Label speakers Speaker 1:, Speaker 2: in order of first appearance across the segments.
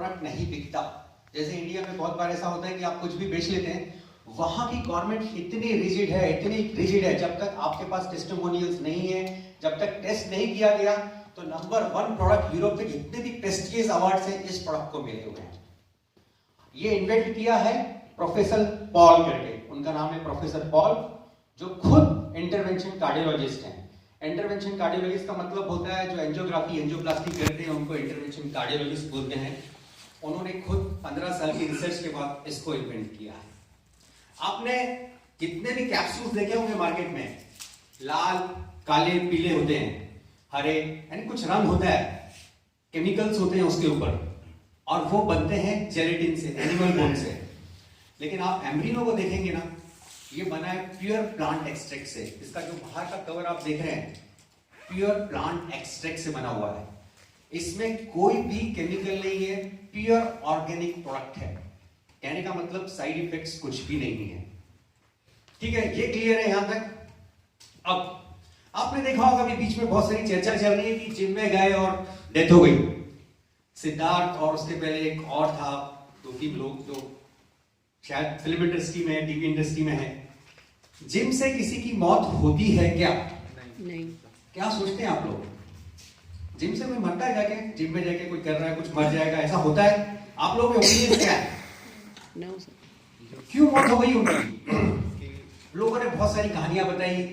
Speaker 1: Product नहीं बिकता। जैसे इंडिया में बहुत बार ऐसा होता है कि आप कुछ भी बेच लेते हैं, वहां की गवर्नमेंट इतनी रिजिड है, जब तक आपके पास टेस्टिमोनियल्स नहीं है, जब तक टेस्ट नहीं किया गया, तो नंबर 1 प्रोडक्ट यूरोप के जितने भी प्रेस्टिजियस अवार्ड हैं इस प्रोडक्ट को मिले हुए हैं। ये इन्वेंट किया है प्रोफेसर पॉल करके, उनका नाम है प्रोफेसर पॉल, जो खुद इंटरवेंशन कार्डियोलॉजिस्ट हैं। इंटरवेंशन कार्डियोलॉजिस्ट का मतलब होता है जो एंजियोग्राफी एंजियोप्लास्टी करते हैं उनको इंटरवेंशन कार्डियोलॉजिस्ट बोलते हैं। उन्होंने खुद 15 साल की रिसर्च के बाद इसको इन्वेंट किया है। आपने कितने भी कैप्सूल्स देखे होंगे मार्केट में, लाल काले पीले होते हैं, हरे, यानी कुछ रंग होता है, केमिकल्स होते हैं उसके ऊपर, और वो बनते हैं जेलेटिन से, एनिमल बोन से। लेकिन आप एम्ब्रिनो को देखेंगे ना, ये बना है प्योर प्लांट एक्सट्रैक्ट से। इसका जो बाहर का कवर आप देख रहे हैं प्योर प्लांट एक्सट्रैक्ट से बना हुआ है, इसमें कोई भी केमिकल नहीं है, प्योर ऑर्गेनिक प्रोडक्ट है। कहने का मतलब साइड इफेक्ट्स कुछ भी नहीं है। ठीक है, ये क्लियर है यहां तक। अब आपने देखा होगा अभी बीच में बहुत सारी चर्चा चल रही है कि जिम में गए और डेथ हो गई। सिद्धार्थ और उसके पहले एक और था, 2-3 लोग जो शायद फिल्म इंडस्ट्री में, टीवी इंडस्ट्री में है। जिम से किसी की मौत होती है क्या?
Speaker 2: नहीं। क्या
Speaker 1: सोचते हैं आप लोग? जिम से कोई मरता है जाके? जिम में जाके कोई कर रहा है कुछ मर जाएगा, ऐसा होता है? आप लोगों के ओपिनियन क्या है?
Speaker 2: No, sir.
Speaker 1: क्यों मौत हो गई उनकी? लोगों ने बहुत सारी कहानियां बताई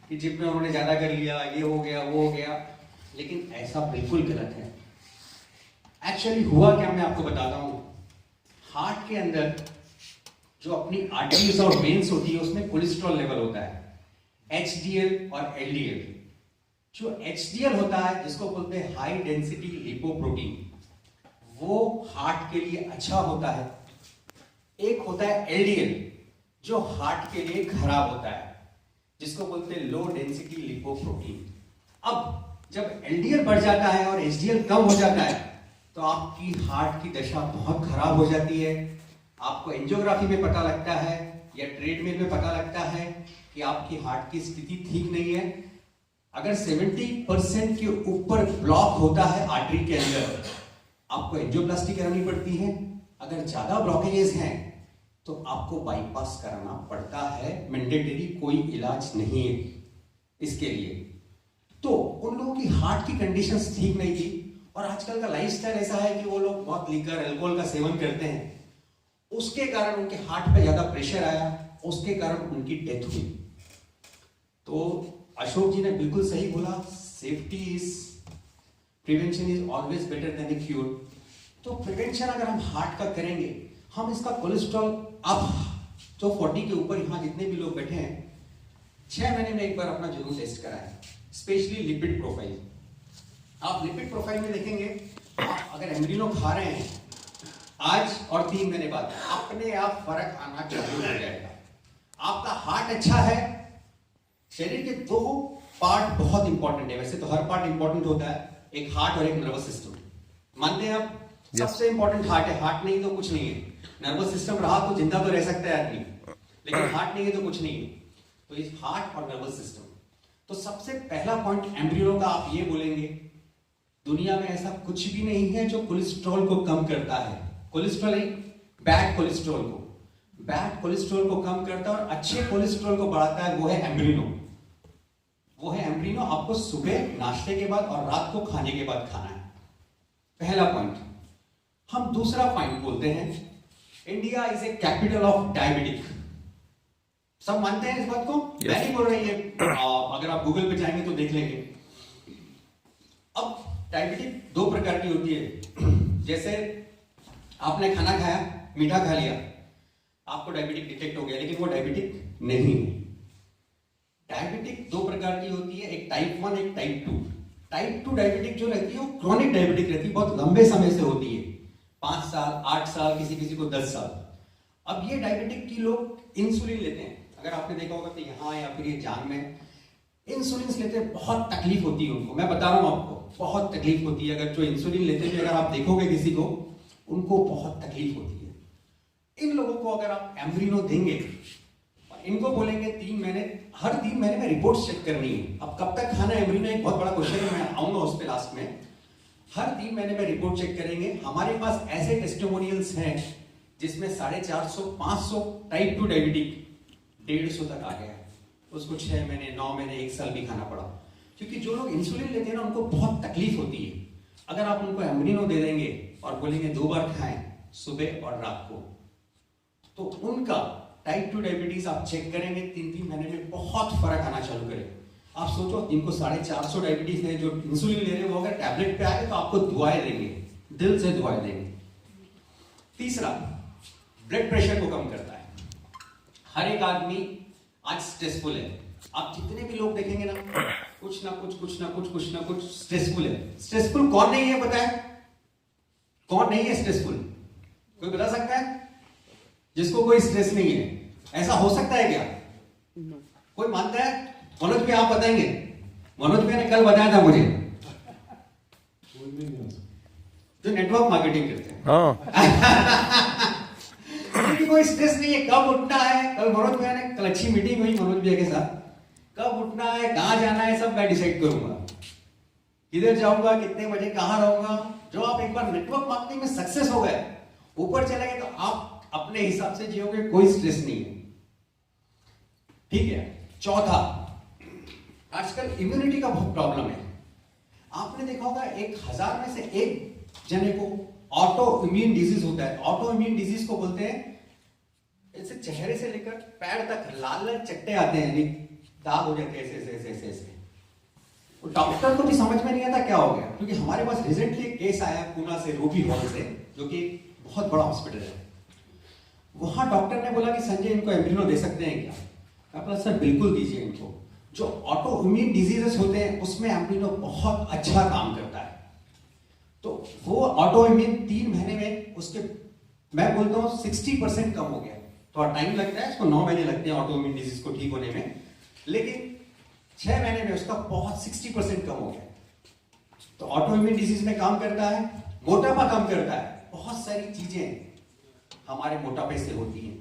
Speaker 1: कि जिम में उन्होंने ज्यादा कर लिया, ये हो गया वो हो गया, लेकिन ऐसा बिल्कुल गलत है। एक्चुअली हुआ क्या मैं आपको बताता हूं। हार्ट के अंदर जो अपनी आर्टरीज और वेन्स होती है उसमें कोलेस्ट्रॉल लेवल होता है, HDL और LDL। जो HDL होता है जिसको बोलते हैं हाई डेंसिटी लिपोप्रोटीन, वो हार्ट के लिए अच्छा होता है। एक होता है LDL जो हार्ट के लिए खराब होता है, जिसको बोलते हैं लो डेंसिटी लिपोप्रोटीन। अब जब LDL बढ़ जाता है और HDL कम हो जाता है तो आपकी हार्ट की दशा बहुत खराब हो जाती है। आपको एंजियोग्राफी में पता लगता है या ट्रेडमिल में पता लगता है कि आपकी हार्ट की स्थिति ठीक नहीं है। अगर 70% के ऊपर ब्लॉक होता है आर्टरी के अंदर, आपको एंजियोप्लास्टी करानी पड़ती है। अगर ज्यादा ब्लॉकेजेस हैं तो आपको बाईपास कराना पड़ता है, मैंडेटरी, कोई इलाज नहीं है इसके लिए। तो उन लोगों की हार्ट की कंडीशंस ठीक नहीं थी, और आजकल का लाइफस्टाइल ऐसा है कि वो लोग बहुत लीकर अल्कोहल का सेवन करते हैं, उसके कारण उनके हार्ट पे ज्यादा प्रेशर आया, उसके कारण उनकी डेथ हुई। तो अशोक जी ने बिल्कुल सही बोला, safety is, prevention is always better than A cure. तो प्रिवेंशन अगर हम हार्ट का करेंगे, हम इसका कोलेस्ट्रॉल, अब जो 40 के ऊपर यहाँ जितने भी लोग बैठे हैं, 6 महीने में एक बार अपना जरूर टेस्ट कराएं, स्पेशली लिपिड प्रोफाइल। आप लिपिड प्रोफाइल में देखेंगे, आप अगर एम्ब्रिनो खा रहे हैं आज और 3 महीने बाद अपने आप फर्क आना चालू हो जाएगा। आपका हार्ट अच्छा है। शरीर के 2 पार्ट बहुत इंपॉर्टेंट है, वैसे तो हर पार्ट इंपॉर्टेंट होता है, एक हार्ट और एक नर्वस सिस्टम। मानते हैं आप? सबसे इंपॉर्टेंट हार्ट है, हार्ट नहीं तो कुछ नहीं है। नर्वस सिस्टम रहा तो जिंदा तो रह सकता है आदमी, लेकिन हार्ट नहीं है तो कुछ नहीं है। तो इस हार्ट और नर्वस सिस्टम, तो सबसे पहला पॉइंट एम्ब्रियो का आप ये बोलेंगे, दुनिया में ऐसा कुछ भी नहीं है जो कोलेस्ट्रॉल को कम करता है। कोलेस्ट्रॉल नहीं, बैड कोलेस्ट्रॉल को कम करता है और अच्छे कोलेस्ट्रॉल को बढ़ाता है, वो है एम्ब्रिनो। वो है एम्ब्रिनो। आपको सुबह नाश्ते के बाद और रात को खाने के बाद खाना है, पहला पॉइंट। हम दूसरा पॉइंट बोलते हैं, India is a capital of diabetic. सब मानते हैं इस बात को? मैं नहीं बोल रही है, अगर आप गूगल पे जाएंगे तो देख लेंगे। अब डायबिटिक 2 प्रकार की होती है। जैसे आपने खाना खाया, मीठा खा लिया, आपको डायबिटिक डिटेक्ट हो गया, लेकिन वो डायबिटिक नहीं है। डायबिटिक 2 प्रकार की होती है, एक टाइप 1, एक टाइप 2। टाइप 2 डायबिटिक जो रहती है वो क्रॉनिक डायबिटिक रहती है, बहुत लंबे समय से होती है, 5 साल 8 साल, किसी को 10 साल। अब ये डायबिटिक की लोग इंसुलिन लेते हैं, अगर आपने देखा होगा तो यहाँ या फिर ये जान में इंसुलिन लेते हैं, बहुत तकलीफ होती है उनको। मैं बता रहा हूँ आपको, बहुत तकलीफ होती है। अगर जो इंसुलिन लेते हैं, अगर आप देखोगे किसी को, उनको बहुत तकलीफ होती है। इन लोगों को अगर आप एम्ब्रिनो देंगे और इनको बोलेंगे 3 महीने, हर 3 महीने में रिपोर्ट्स चेक करनी है। अब कब तक खाना एम्ब्रिनो एक बहुत बड़ा क्वेश्चन है, मैं आऊंगा उस पर लास्ट में। हर 3 महीने में रिपोर्ट चेक करेंगे। हमारे पास ऐसे टेस्टिमोनियल्स हैं जिसमें 450 500 टाइप 2 डायबिटिक 150 तक आ गया है, उसको 6 महीने 9 महीने 1 साल भी खाना पड़ा। क्योंकि जो लोग इंसुलिन लेते हैं ना उनको बहुत तकलीफ होती है। अगर आप उनको एम्ब्रिनो दे देंगे और बोलेंगे 2 बार खाएं, सुबह और रात को, तो उनका टाइप 2 डायबिटीज आप चेक करेंगे 3-3 महीने में बहुत फर्क आना चालू करेगा। आप सोचो जिनको 450 डायबिटीज है, जो इंसुलिन ले रहे हैं, वो अगर टैबलेट पे आए तो आपको दुआएं देंगे, दिल से दुआएं देंगे। तीसरा, ब्लड प्रेशर को कम करता है। हर एक आदमी आज स्ट्रेसफुल है। आप जितने भी लोग देखेंगे ना, कुछ ना कुछ स्ट्रेसफुल है। स्ट्रेसफुल कौन नहीं है पता है? कौन नहीं है स्ट्रेसफुल? कोई बता सकता है? जिसको कोई स्ट्रेस नहीं है, ऐसा हो सकता है क्या? कोई मानता है? मनोज भी आप बताएंगे? मनोज भी ने कल बताया था मुझे, जो नेटवर्क मार्केटिंग करते हैं। कोई स्ट्रेस नहीं है। कब उठना है, कल मनोज भैया ने, कल अच्छी मीटिंग हुई मनोज भैया के साथ, कब उठना है, कहां जाना है, सब मैं डिसाइड करूंगा। किधर जाऊंगा, कितने बजे कहां रहूंगा। जो आप एक बार नेटवर्क मार्केटिंग में सक्सेस हो गए, ऊपर चले गए, तो आप अपने हिसाब से जियोगे, कोई स्ट्रेस नहीं है। ठीक है। चौथा, आजकल इम्यूनिटी का बहुत प्रॉब्लम है। आपने देखा होगा 1000 में से 1 जने को ऑटो इम्यून डिजीज होता है। ऑटो इम्यून डिजीज को बोलते हैं, ऐसे चेहरे से लेकर पैर तक लाल लाल चट्टे आते हैं, दाग हो जाते हैं ऐसे। तो डॉक्टर को भी समझ में नहीं आता क्या हो गया। क्योंकि हमारे पास रिसेंटली एक केस आया पूना से, रूबी हॉल से, जो कि बहुत बड़ा हॉस्पिटल है। वहां डॉक्टर ने बोला कि संजय इनको एम्ब्रिनो दे सकते हैं क्या? आपका सर बिल्कुल दीजिए इनको। जो ऑटो इम्यून डिजीजेस होते हैं उसमें एम्ब्रिनो बहुत अच्छा काम करता है। तो वो ऑटो इम्यून 3 महीने में उसके, मैं बोलता हूँ 60% कम हो गया। थोड़ा टाइम लगता है, इसको 9 महीने लगते हैं ऑटो इम्यून डिजीज को ठीक होने में, लेकिन 6 महीने में उसका बहुत 60% कम हो गया। तो ऑटो इम्यून डिजीज में काम करता है, मोटापा कम करता है। बहुत सारी चीजें हमारे मोटापे से होती हैं।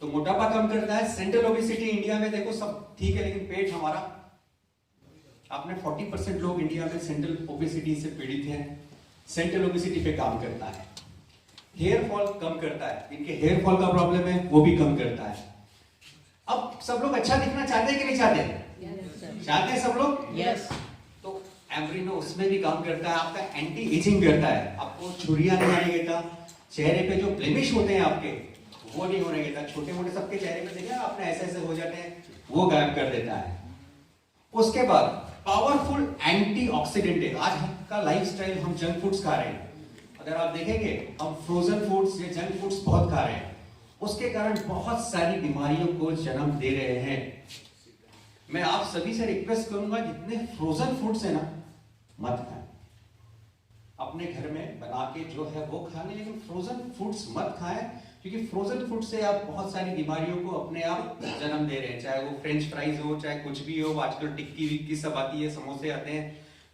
Speaker 1: तो मोटापा कम करता है। सेंट्रल ओबेसिटी इंडिया में देखो सब ठीक है, लेकिन पेट हमारा, आपने 40% लोग इंडिया में सेंट्रल ओबेसिटी से पीड़ित हैं। सेंट्रल ओबेसिटी पे काम करता है। हेयर फॉल कम करता है, इनके हेयर फॉल का प्रॉब्लम है वो भी कम करता है। अब सब लोग अच्छा दिखना चाहते हैं कि नहीं चाहते? चाहते हैं सब लोग?
Speaker 2: यस।
Speaker 1: तो एम्ब्रिनो उसमें भी काम करता है, आपका एंटी एजिंग करता है, आपको छुरियां नहीं आने देता, चेहरे पे जो ब्लेमिश होते हैं आपके वो नहीं होने देता। छोटे मोटे सबके चेहरे पे देखा आपने ऐसे हो जाते हैं, वो गायब कर देता है। उसके बाद पावरफुल एंटीऑक्सीडेंट है। आज का लाइफस्टाइल, हम जंक फूड्स खा रहे हैं। अगर आप देखेंगे हम फ्रोजन फूड्स या जंक फूड्स बहुत खा रहे हैं, उसके कारण बहुत सारी बीमारियों को जन्म दे रहे हैं। मैं आप सभी से रिक्वेस्ट करूंगा, जितने फ्रोजन फूड्स है ना, मत खाएं। अपने घर में बना के जो है वो खा लें, लेकिन फ्रोजन फूड्स मत खाएं। क्योंकि फ्रोजन फूड से आप बहुत सारी बीमारियों को अपने आप जन्म दे रहे हैं। चाहे वो फ्रेंच फ्राइज हो, चाहे कुछ भी हो, आजकल टिक्की विक्की सब आती है, समोसे आते हैं,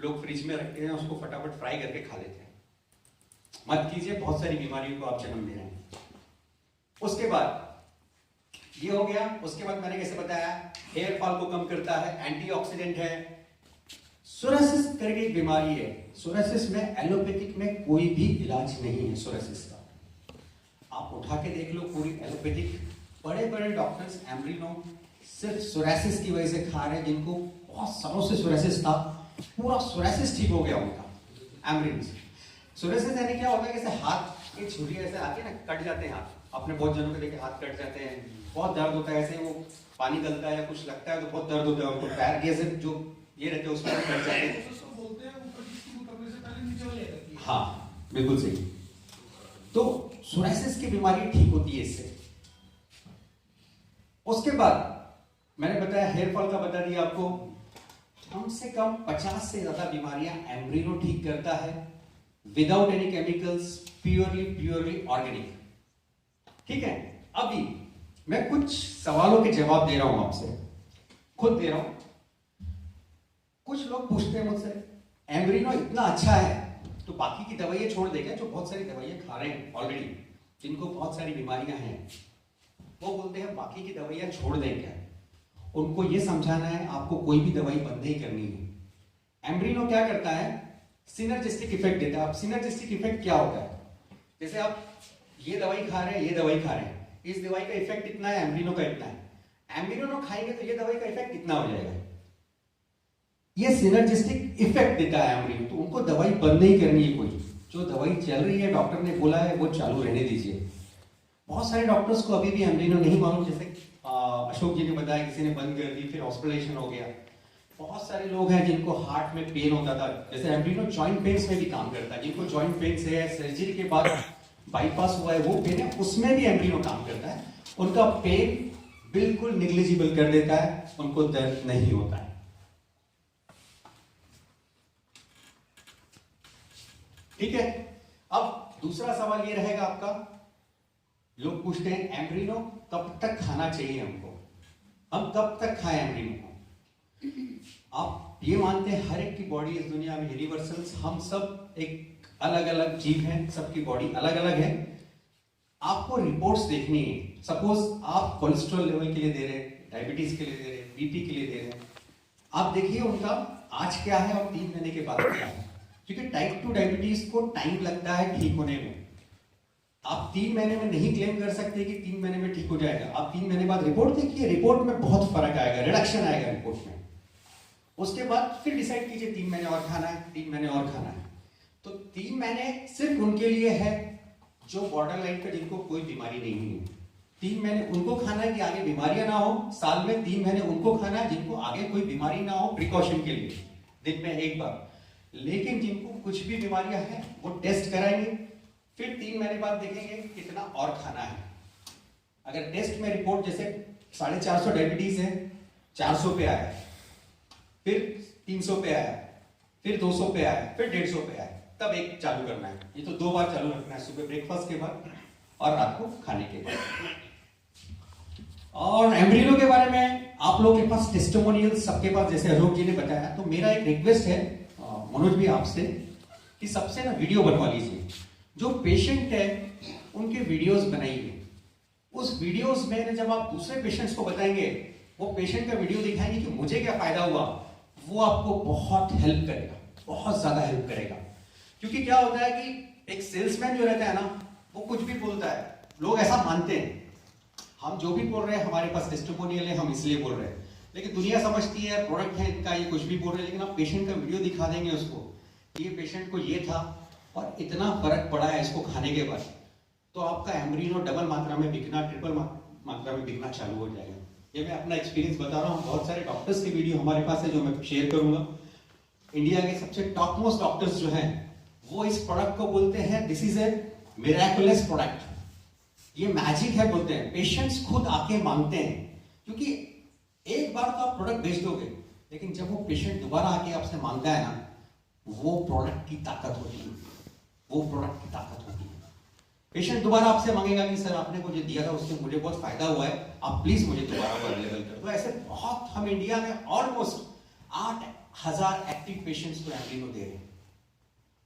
Speaker 1: लोग फ्रिज में रखते हैं, उसको फटाफट फ्राई करके खा लेते हैं। मत कीजिए, बहुत सारी बीमारियों को आप जन्म दे रहे हैं। उसके बाद ये हो गया। उसके बाद मैंने कैसे बताया, हेयर फॉल को कम करता है, एंटीऑक्सीडेंट है। सोरासिस करके एक बीमारी है। सोरासिस में एलोपैथिक में कोई भी इलाज नहीं है। सोरासिस का आप उठा के देख लो, पूरी एलोपैथिक बड़े बड़े डॉक्टर्स एम्ब्रिनो सिर्फ सोरासिस की वजह से खा रहे हैं, जिनको बहुत सालों से सोरासिस था, पूरा सोरासिस ठीक हो गया उनका एम्ब्रिनो से। सोरासिस यानी क्या होता है, जैसे हाथ की छुरी ऐसे आती है ना, कट जाते हैं हाथ। आपने बहुत जनों के देखे हाथ कट जाते हैं, बहुत दर्द होता है, ऐसे वो पानी गलता है या कुछ लगता है तो बहुत दर्द होता है उनको। पैर के ऐसे जो ये रहते हैं उसमें कट जाते हैं। हाँ बिल्कुल सही। तो सोरासिस की बीमारी ठीक होती है इससे। उसके बाद मैंने बताया हेयर फॉल का बता दिया आपको। कम से कम 50 से ज्यादा बीमारियां एम्ब्रिनो ठीक करता है, without any chemicals, purely organic. ठीक है। अभी मैं कुछ सवालों के जवाब दे रहा हूं आपसे, खुद दे रहा हूं। कुछ लोग पूछते हैं मुझसे, एम्ब्रिनो इतना अच्छा है तो बाकी की दवाइयां छोड़ देगा? जो बहुत सारी दवाइयां खा रहे हैं ऑलरेडी, जिनको बहुत सारी बीमारियां हैं, वो बोलते हैं बाकी की दवाइयां छोड़ दें क्या? उनको ये समझाना है आपको कोई भी दवाई बंद नहीं करनी है। एम्ब्रिनो क्या करता है, सिनर्जिस्टिक इफेक्ट देता है। अब सिनर्जिस्टिक इफेक्ट क्या होता है? जैसे आप ये दवाई खा रहे हैं, ये दवाई खा रहे हैं, इस दवाई का इफेक्ट इतना है, एम्ब्रिनो का इतना है। एम्ब्रिनो खाएंगे तो ये दवाई का इफेक्ट इतना हो जाएगा। ये सिनर्जिस्टिक इफेक्ट देता है एम्ब्रिनो। तो उनको दवाई बंद नहीं करनी है, कोई जो दवाई चल रही है डॉक्टर ने बोला है वो चालू रहने दीजिए। बहुत सारे डॉक्टर्स को अभी भी एम्ब्रिनो नहीं मालूम, जैसे अशोक जी ने बताया किसी ने बंद कर दी, फिर हॉस्पिटलाइजेशन हो गया। बहुत सारे लोग हैं जिनको हार्ट में पेन होता था, जैसे एम्ब्रिनो जॉइंट पेन्स में भी काम करता है। जिनको जॉइंट पेन्स है, सर्जरी के बाद बाईपास हुआ है वो पेन है, उसमें भी एम्ब्रिनो काम करता है। उनका पेन बिल्कुल निग्लिजिबल कर देता है, उनको दर्द नहीं होता है। ठीक है। अब दूसरा सवाल ये रहेगा आपका, लोग पूछते हैं एम्ब्रिनो कब तक खाना चाहिए हमको, हम कब तक खाएं एम्ब्रिनो को? आप ये मानते हैं हर एक की बॉडी इस दुनिया में यूनिवर्सल्स, हम सब एक अलग अलग जीव हैं, सबकी बॉडी अलग अलग है। आपको रिपोर्ट्स देखनी है। सपोज आप कोलेस्ट्रॉल लेवल के लिए दे रहे हैं, डायबिटीज के लिए दे रहे हैं, बीपी के लिए दे रहे हैं, आप देखिए उनका आज क्या है और 3 महीने के बाद क्या है। क्योंकि टाइप 2 डायबिटीज को टाइम लगता है ठीक होने में। आप 3 महीने में नहीं क्लेम कर सकते कि 3 महीने में ठीक हो जाएगा। आप 3 महीने बाद रिपोर्ट देखिए, रिपोर्ट में बहुत फर्क आएगा, रिडक्शन आएगा रिपोर्ट में। उसके बाद फिर डिसाइड कीजिए 3 महीने और खाना है, 3 महीने और खाना है। तो 3 महीने सिर्फ उनके लिए है जो बॉर्डर लाइन पे जिनको कोई बीमारी नहीं है। 3 महीने उनको खाना है कि आगे बीमारियां ना हो। साल में 3 महीने उनको खाना है जिनको आगे कोई बीमारी ना हो, प्रिकॉशन के लिए, दिन में एक बार। लेकिन जिनको कुछ भी बीमारियां हैं वो टेस्ट कराएंगे, फिर 3 महीने बाद देखेंगे कितना और खाना है। अगर टेस्ट में रिपोर्ट जैसे 450 डायबिटीज है, 400 पे आया, फिर 300 पे आया, फिर 200 पे आया, फिर 150 पे आया, तब एक चालू करना है। ये तो 2 बार चालू रखना है, सुबह ब्रेकफास्ट के बाद और रात को खाने के बाद। और एम्ब्रिनो के बारे में आप लोगों के पास टेस्टिमोनियल सबके पास, जैसे अशोक जी ने बताया, तो मेरा एक रिक्वेस्ट है मनोज भी आपसे कि सबसे ना वीडियो बनवा लीजिए। जो पेशेंट है उनके वीडियोस बनाइए। उस वीडियोस में जब आप दूसरे पेशेंट्स को बताएंगे, वो पेशेंट का वीडियो दिखाएंगे कि मुझे क्या फायदा हुआ, वो आपको बहुत हेल्प करेगा, बहुत ज्यादा हेल्प करेगा। क्योंकि क्या होता है कि एक सेल्समैन जो रहता है ना, वो कुछ भी बोलता है, लोग ऐसा मानते हैं हम जो भी बोल रहे हैं हमारे पास टेस्टिमोनियल है, हम इसलिए बोल रहे हैं। लेकिन दुनिया समझती है प्रोडक्ट है इनका, ये कुछ भी बोल रहे हैं। लेकिन आप पेशेंट का वीडियो दिखा देंगे उसको, ये पेशेंट को ये था और इतना फर्क पड़ा है इसको खाने के बाद, तो आपका एम्ब्रिनो डबल मात्रा में बिकना, ट्रिपल मात्रा में बिकना चालू हो जाएगा। ये मैं अपना एक्सपीरियंस बता रहा हूँ। बहुत सारे डॉक्टर्स के वीडियो हमारे पास है जो मैं शेयर करूंगा। इंडिया के सबसे टॉप मोस्ट डॉक्टर्स जो हैं वो इस प्रोडक्ट को बोलते हैं this is a miraculous product, ये मैजिक है बोलते हैं। पेशेंट्स खुद आके मांगते हैं, क्योंकि एक बार तो आप प्रोडक्ट बेच दोगे, लेकिन जब वो पेशेंट दोबारा आके आपसे मांगता है ना, वो प्रोडक्ट की ताकत होती है, वो प्रोडक्ट की ताकत होती है। पेशेंट दोबारा आपसे मांगेगा कि सर आपने मुझे दिया था उससे मुझे बहुत फायदा हुआ है, आप प्लीज मुझे दोबारा वो अवेलेबल कर दो। तो ऐसे बहुत, हम इंडिया में ऑलमोस्ट 8,000 एक्टिव पेशेंट्स को एम्ब्रिनो दे रहे हैं।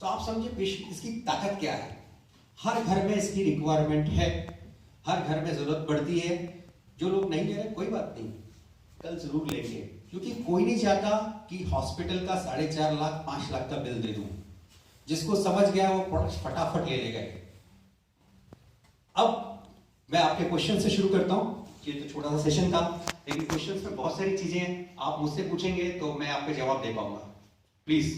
Speaker 1: तो आप समझे पेशेंट इसकी ताकत क्या है। हर घर में इसकी रिक्वायरमेंट है, हर घर में जरूरत पड़ती है। जो लोग नहीं ले रहे कोई बात नहीं, कल जरूर लेंगे, क्योंकि कोई नहीं चाहता कि हॉस्पिटल का 4.5 लाख 5 लाख का बिल दे दूं। जिसको समझ गया वो प्रोडक्ट फटाफट ले लेगा। अब मैं आपके क्वेश्चन से शुरू करता हूं। ये तो छोटा सा सेशन था, लेकिन क्वेश्चंस में बहुत सारी चीजें हैं। आप मुझसे पूछेंगे तो मैं आपको जवाब दे पाऊंगा। प्लीज।